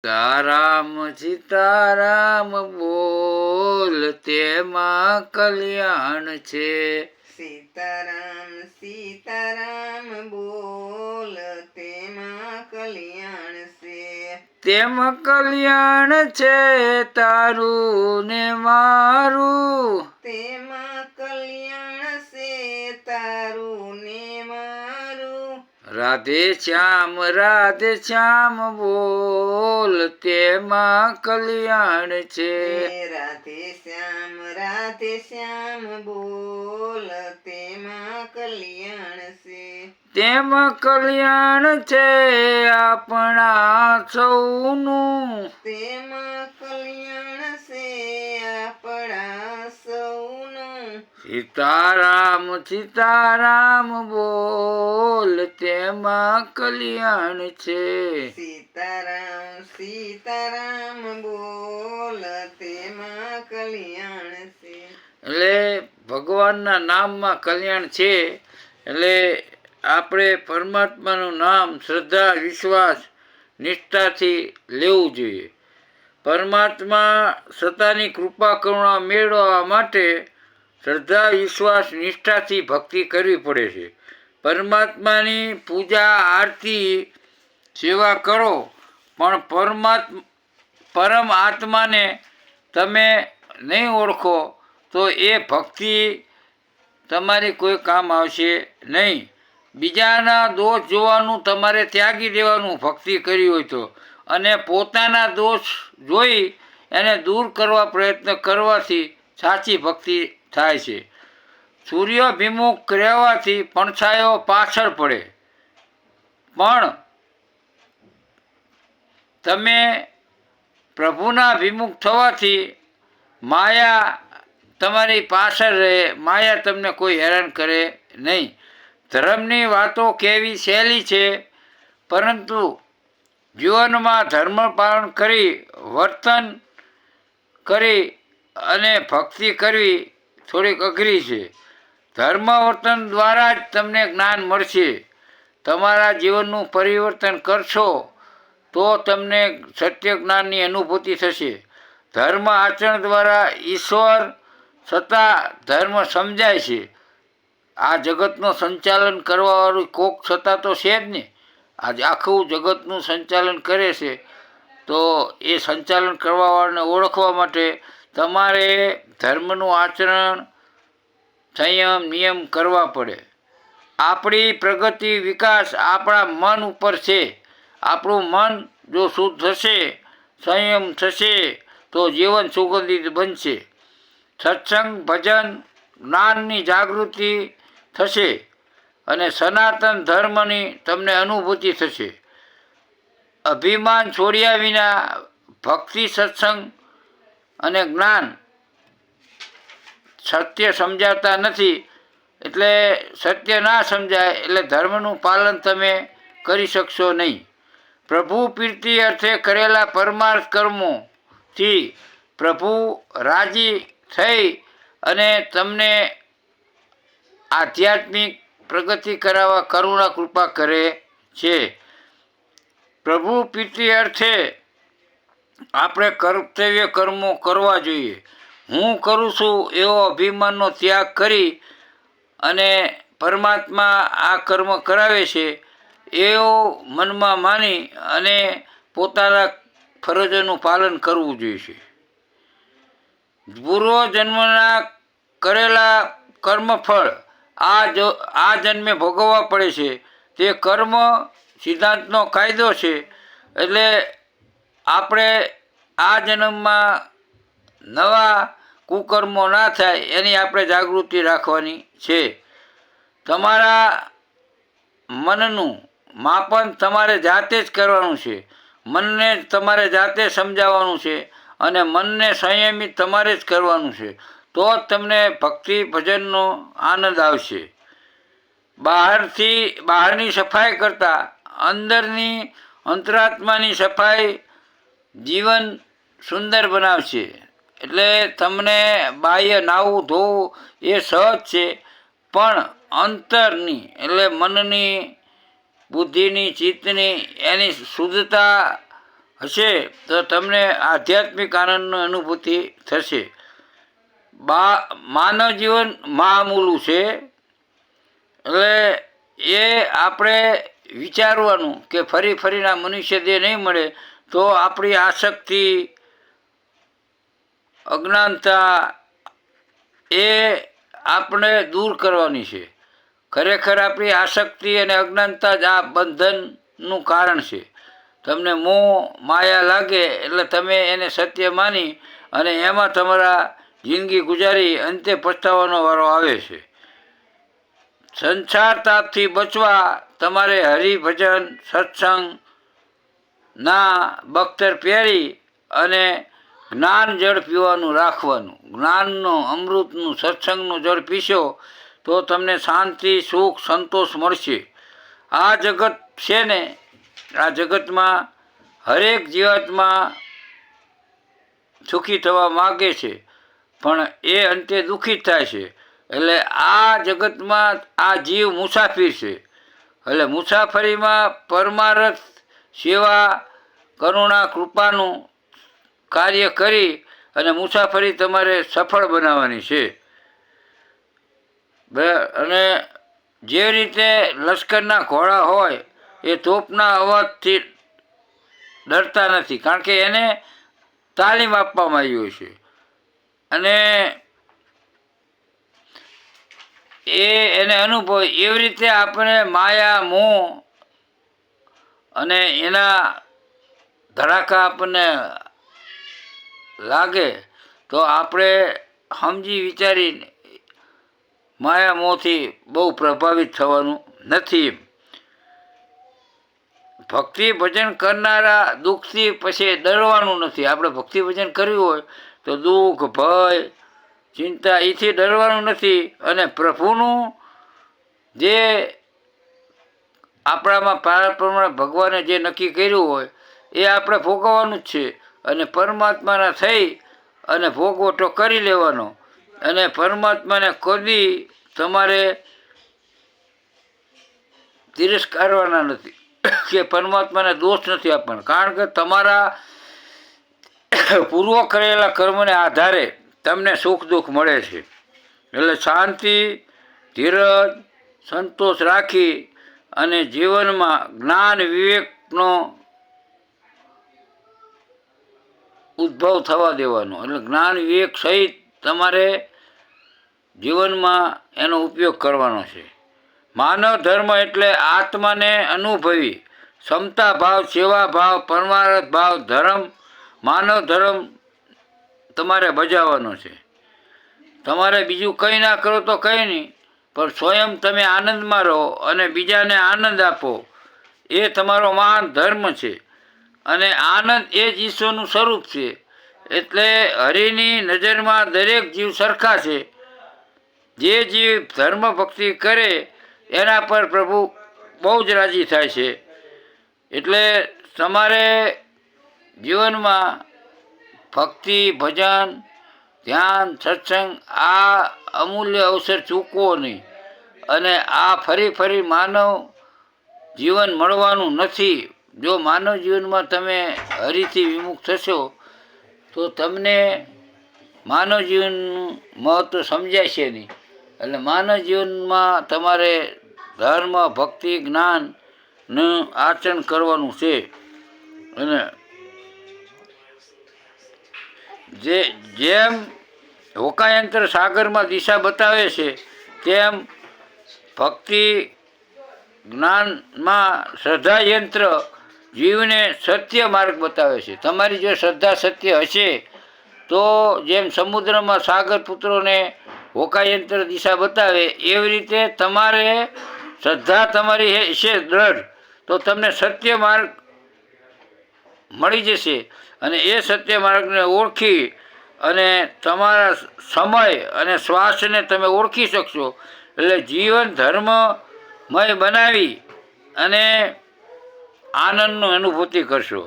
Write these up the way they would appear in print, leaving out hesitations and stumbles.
તારામ સીતારામ બોલ તેમાં કલ્યાણ છે. સીતારામ સીતારામ બોલ તેમાં કલ્યાણ છે. તેમાં કલ્યાણ છે તારું ને મારું. તેમાં કલ્યાણ છે તારું ને મારું. રાધે શ્યામ બોલ તેમાં કલ્યાણ છે. રાધે શ્યામ બોલ તેમાં કલ્યાણ છે. તેમાં કલ્યાણ છે આપણા સૌનું. તેમાં કલ્યાણ છે આપણા સૌનું. સીતારામ બોલ તેમાં કલ્યાણ છે. સીતારામ બોલ તેમાં કલ્યાણ છે. એટલે ભગવાનના નામમાં કલ્યાણ છે. એટલે આપણે પરમાત્માનું નામ શ્રદ્ધા વિશ્વાસ નિષ્ઠાથી લેવું જોઈએ. પરમાત્મા સત્તાની કૃપા કરુણા મેળવવા માટે શ્રદ્ધા વિશ્વાસ નિષ્ઠાથી ભક્તિ કરવી પડે છે. પરમાત્માની પૂજા આરતી સેવા કરો, પણ પરમ આત્માને તમે નહીં ઓળખો તો એ ભક્તિ તમારી કોઈ કામ આવશે નહીં. બીજાના દોષ જોવાનું તમારે ત્યાગી દેવાનું ભક્તિ કરી હોય તો, અને પોતાના દોષ જોઈ એને દૂર કરવા પ્રયત્ન કરવાથી સાચી ભક્તિ થાય છે. સૂર્યાભિમુખ રહેવાથી પડછાયો પાછળ પડે, પણ તમે પ્રભુના વિમુખ થવાથી માયા તમારી પાછળ રહે. માયા તમને કોઈ હેરાન કરે નહીં. ધર્મની વાતો કહેવી સહેલી છે, પરંતુ જીવનમાં ધર્મ પાલન કરી વર્તન કરી અને ભક્તિ કરવી થોડીક અઘરી છે. ધર્મ વર્તન દ્વારા જ તમને જ્ઞાન મળશે. તમારા જીવનનું પરિવર્તન કરશો તો તમને સત્ય જ્ઞાનની અનુભૂતિ થશે. ધર્મ આચરણ દ્વારા ઈશ્વર સત્તા ધર્મ સમજાય છે. આ જગતનું સંચાલન કરવાવાળું કોક સત્તા તો છે જ ને. આજ આખું જગતનું સંચાલન કરે છે, તો એ સંચાલન કરવાવાળાને ઓળખવા માટે તમારે ધર્મનું આચરણ સંયમ નિયમ કરવા પડે. આપણી પ્રગતિ વિકાસ આપણા મન ઉપર છે. આપણું મન જો શુદ્ધ થશે, સંયમ થશે, તો જીવન સુગંધિત બનશે. સત્સંગ ભજન જ્ઞાનની જાગૃતિ થશે અને સનાતન ધર્મની તમને અનુભૂતિ થશે. અભિમાન છોડ્યા વિના ભક્તિ સત્સંગ અને જ્ઞાન સત્ય સમજાતા નથી. એટલે સત્ય ના સમજાય એટલે ધર્મનું પાલન તમે કરી શકશો નહીં. પ્રભુ પ્રીતિ અર્થે કરેલા પરમાર્થ કર્મોથી પ્રભુ રાજી થઈ અને તમને આધ્યાત્મિક પ્રગતિ કરાવવા કરુણા કૃપા કરે છે. પ્રભુ પ્રીતિ અર્થે આપણે કર્તવ્ય કર્મો કરવા જોઈએ. હું કરું છું એવો અભિમાનનો ત્યાગ કરી અને પરમાત્મા આ કર્મ કરાવે છે એવો મનમાં માની અને પોતાના ફરજોનું પાલન કરવું જોઈએ. પૂર્વજન્મના કરેલા કર્મફળ આ જન્મે ભોગવવા પડે છે. તે કર્મ સિદ્ધાંતનો કાયદો છે. એટલે આપણે આ જન્મમાં નવા કુકર્મો ના થાય એની આપણે જાગૃતિ રાખવાની છે. તમારા મનનું માપન તમારે જાતે જ કરવાનું છે. મનને તમારે જાતે સમજાવવાનું છે અને મનને સંયમિત તમારે જ કરવાનું છે. તો જ તમને ભક્તિ ભજનનો આનંદ આવશે. બહારની સફાઈ કરતાં અંદરની અંતરાત્માની સફાઈ જીવન સુંદર બનાવશે. એટલે તમને બાહ્ય નાહવું ધોવું એ સહજ છે, પણ અંતરની એટલે મનની બુદ્ધિની ચિત્તની એની શુદ્ધતા હશે તો તમને આધ્યાત્મિક આનંદની અનુભૂતિ થશે. માનવ જીવન મહામૂલું છે, એટલે એ આપણે વિચારવાનું કે ફરી ફરીને આ મનુષ્ય દેહ નહીં મળે તો આપણી આસક્તિ, અજ્ઞાનતા એ આપણે દૂર કરવાની છે. ખરેખર આપણી આસક્તિ અને અજ્ઞાનતા જ આ બંધનનું કારણ છે. તમને મોહ માયા લાગે એટલે તમે એને સત્ય માની અને એમાં તમારા જિંદગી ગુજારી અંતે પછતાવાનો વારો આવે છે. સંસાર તાપથી બચવા તમારે હરિભજન સત્સંગના બખ્તર પહેરી અને જ્ઞાન જળ પીવાનું રાખવાનું. જ્ઞાનનું, અમૃતનું, સત્સંગનું જળ પીશો તો તમને શાંતિ, સુખ, સંતોષ મળશે. આ જગત છે ને, આ જગતમાં હરેક જીવાત્મા સુખી થવા માગે છે, પણ એ અંતે દુઃખી થાય છે. એટલે આ જગતમાં આ જીવ મુસાફિર છે. એટલે મુસાફરીમાં પરમાર્થ, સેવા, કરુણા, કૃપાનું કાર્ય કરી અને મુસાફરી તમારે સફળ બનાવવાની છે. અને જે રીતે લશ્કરના ઘોડા હોય એ તોપના અવાજથી ડરતા નથી, કારણ કે એને તાલીમ આપવામાં આવી હોય છે. અને એને અનુભવ એવી રીતે આપણે માયા, મોહ અને એના ધડાકા આપણને લાગે તો આપણે સમજી વિચારીને માયા મોહથી બહુ પ્રભાવિત થવાનું નથી. ભક્તિ ભજન કરનારા દુઃખથી પછી ડરવાનું નથી. આપણે ભક્તિ ભજન કર્યું હોય તો દુઃખ, ભય, ચિંતા એથી ડરવાનું નથી. અને પ્રભુનું જે આપણામાં પ્રમાણે ભગવાને જે નક્કી કર્યું હોય એ આપણે ભોગવવાનું જ છે. અને પરમાત્માના થઈ અને ભોગવટો કરી લેવાનો. અને પરમાત્માને કદી તમારે તિરસ્કારવાના નથી કે પરમાત્માને દોષ નથી આપવાનો, કારણ કે તમારા પૂર્વ કરેલા કર્મને આધારે તમને સુખ દુઃખ મળે છે. એટલે શાંતિ, ધીરજ, સંતોષ રાખી અને જીવનમાં જ્ઞાન વિવેકનો ઉદ્ભવ થવા દેવાનો. એટલે જ્ઞાન વિવેક સહિત તમારે જીવનમાં એનો ઉપયોગ કરવાનો છે. માનવ ધર્મ એટલે આત્માને અનુભવી ક્ષમતા ભાવ, સેવા ભાવ, પરમાર્થ ભાવ ધર્મ. માનવ ધર્મ તમારે બજાવવાનો છે. તમારે બીજું કંઈ ના કરો તો કંઈ નહીં, પણ સ્વયં તમે આનંદમાં રહો અને બીજાને આનંદ આપો, એ તમારો મહાન ધર્મ છે. અને આનંદ એ જ ઈશ્વરનું સ્વરૂપ છે. એટલે હરિની નજરમાં દરેક જીવ સરખા છે. જે જીવ ધર્મ ભક્તિ કરે એના પર પ્રભુ બહુ જ રાજી થાય છે. એટલે તમારે જીવનમાં ભક્તિ, ભજન, ધ્યાન, સત્સંગ આ અમૂલ્ય અવસર ચૂકવો નહીં. અને આ ફરી ફરી માનવ જીવન મળવાનું નથી. જો માનવ જીવનમાં તમે હરિથી વિમુખ થશો તો તમને માનવ જીવનનું મહત્ત્વ સમજાય છે નહીં. એટલે માનવ જીવનમાં તમારે ધર્મ, ભક્તિ, જ્ઞાનનું આચરણ કરવાનું છે. અને જેમ હોકાયંત્ર સાગરમાં દિશા બતાવે છે તેમ ભક્તિ જ્ઞાનમાં શ્રદ્ધા યંત્ર જીવને સત્ય માર્ગ બતાવે છે. તમારી જો શ્રદ્ધા સત્ય હશે તો જેમ સમુદ્રમાં સાગર પુત્રોને હોકાયંત્ર દિશા બતાવે એવી રીતે તમારે શ્રદ્ધા તમારી હશે દ્રઢ તો તમને સત્ય માર્ગ મળી જશે. અને એ સત્ય માર્ગને ઓળખી અને તમારા સમય અને શ્વાસને તમે ઓળખી શકશો. એટલે જીવન ધર્મમય બનાવી અને આનંદનો અનુભૂતિ કરશો.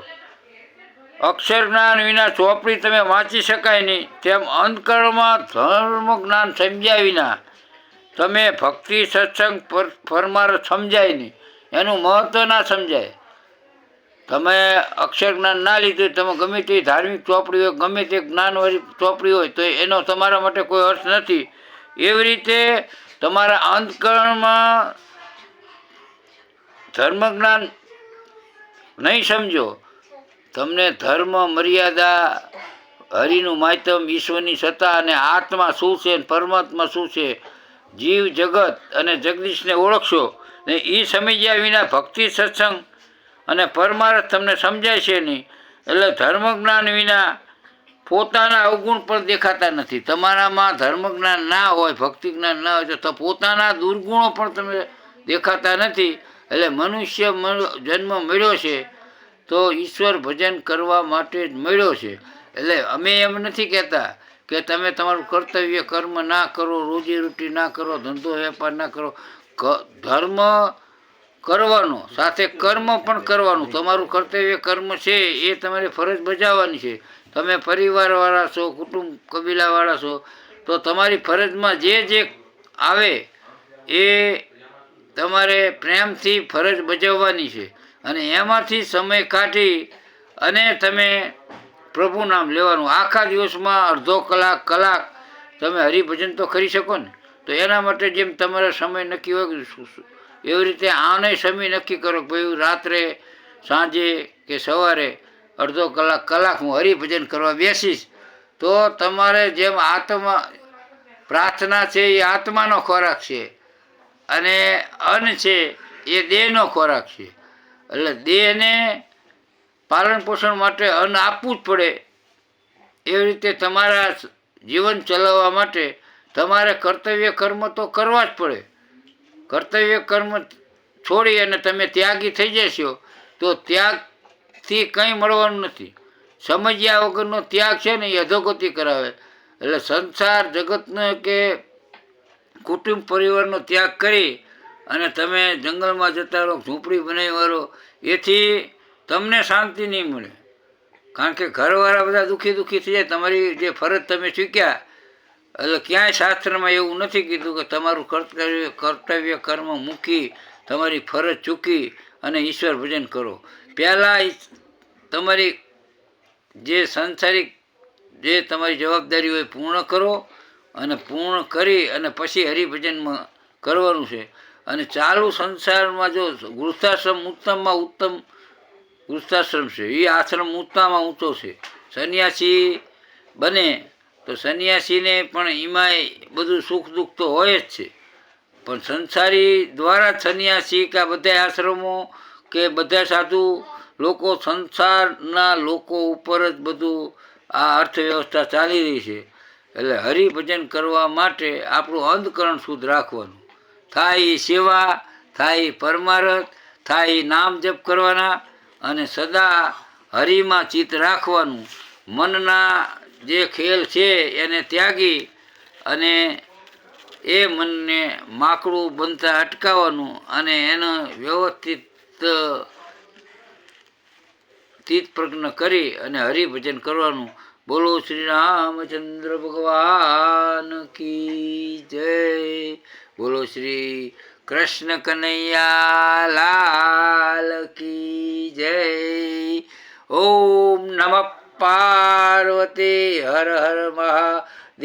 અક્ષર જ્ઞાન વિના ચોપડી તમે વાંચી શકાય નહીં, તેમ અંતકરણમાં ધર્મ જ્ઞાન સમજ્યા વિના તમે ભક્તિ, સત્સંગ, પરમાર્થ સમજાય નહીં, એનું મહત્ત્વ ના સમજાય. તમે અક્ષર જ્ઞાન ના લીધું, તમે ગમે તે ધાર્મિક ચોપડી હોય, ગમે તે જ્ઞાનવાળી ચોપડી હોય, તો એનો તમારા માટે કોઈ અર્થ નથી. એવી રીતે તમારા અંતકરણમાં ધર્મ જ્ઞાન નહીં સમજો, તમને ધર્મ, મર્યાદા, હરિનું માધ્યમ, ઈશ્વરની સત્તા અને આત્મા શું છે, પરમાત્મા શું છે, જીવ જગત અને જગદીશને ઓળખશો ને એ સમજ્યા વિના ભક્તિ, સત્સંગ અને પરમાર્થ તમને સમજાય છે નહીં. એટલે ધર્મ જ્ઞાન વિના પોતાના અવગુણ પણ દેખાતા નથી. તમારામાં ધર્મ જ્ઞાન ના હોય, ભક્તિ જ્ઞાન ના હોય તો પોતાના દુર્ગુણો પણ તમે દેખાતા નથી. એટલે મનુષ્ય જન્મ મળ્યો છે તો ઈશ્વર ભજન કરવા માટે જ મળ્યો છે. એટલે અમે એમ નથી કહેતા કે તમે તમારું કર્તવ્ય કર્મ ના કરો, રોજીરોટી ના કરો, ધંધો વેપાર ના કરો. ધર્મ કરવાનો સાથે કર્મ પણ કરવાનું. તમારું કર્તવ્ય કર્મ છે એ તમારે ફરજ બજાવવાની છે. તમે પરિવારવાળા છો, કુટુંબ કબીલાવાળા છો, તો તમારી ફરજમાં જે જે આવે એ તમારે પ્રેમથી ફરજ બજાવવાની છે. અને એમાંથી સમય કાઢી અને તમે પ્રભુ નામ લેવાનું. આખા દિવસમાં અડધો કલાક, કલાક તમે હરિભજન તો કરી શકો ને. તો એના માટે જેમ તમારો સમય નક્કી હોય એવી રીતે આને સમય નક્કી કરો કે ભાઈ રાત્રે, સાંજે કે સવારે અડધો કલાક, કલાક હું હરિભજન કરવા બેસીશ. તો તમારે જેમ આત્મા પ્રાર્થના છે એ આત્માનો ખોરાક છે અને અન્ન છે એ દેહનો ખોરાક છે. એટલે દેહને પાલન પોષણ માટે અન્ન આપવું જ પડે. એવી રીતે તમારા જીવન ચલાવવા માટે તમારે કર્તવ્ય કર્મ તો કરવા જ પડે. કર્તવ્ય કર્મ છોડી અને તમે ત્યાગી થઈ જશો તો ત્યાગથી કંઈ મળવાનું નથી. સમજ્યા વગરનો ત્યાગ છે ને એ અધોગતિ કરાવે. એટલે સંસાર જગતનો કે કુટુંબ પરિવારનો ત્યાગ કરી અને તમે જંગલમાં જતા રહો, ઝૂંપડી બનાવી રહો, એથી તમને શાંતિ નહીં મળે. કારણ કે ઘરવાળા બધા દુઃખી થઈ જાય. તમારી જે ફરજ તમે ચૂક્યા, એટલે ક્યાંય શાસ્ત્રમાં એવું નથી કીધું કે તમારું કર્તવ્ય કર્મ મૂકી તમારી ફરજ ચૂકી અને ઈશ્વર ભજન કરો. પહેલાં તમારી જે સંસારિક જે તમારી જવાબદારી હોય પૂર્ણ કરો અને પૂર્ણ કરી અને પછી હરિભજનમાં કરવાનું છે. અને ચાલુ સંસારમાં જો ગૃહસ્થાશ્રમ ઉત્તમમાં ઉત્તમ ગૃહસ્થાશ્રમ છે, એ આશ્રમ ઊંચામાં ઊંચો છે. સંન્યાસી બને તો સંન્યાસીને પણ એમાંય બધું સુખ દુઃખ તો હોય જ છે. પણ સંસારી દ્વારા સંન્યાસી કે બધા આશ્રમો કે બધા સાધુ લોકો, સંસારના લોકો ઉપર જ બધું આ અર્થવ્યવસ્થા ચાલી રહી છે. એટલે હરિભજન કરવા માટે આપણું અંતકરણ શુદ્ધ રાખવાનું. થાય એ સેવા, થાય એ પરમાર્થ, થાય એ નામ જપ કરવાના અને સદા હરિમાં ચિત્ત રાખવાનું. મનના જે ખેલ છે એને ત્યાગી અને એ મનને માકડું બનતા અટકાવવાનું અને એનો વ્યવસ્થિત ચિત્ત પ્રજ્ઞ કરી અને હરિભજન કરવાનું. બોલો શ્રી રામચંદ્ર ભગવાન કી જય. બોલો શ્રી કૃષ્ણ કનૈયા લાલ કી જય. ઓમ નમઃ પાર્વતી હર હર મહાદેવ.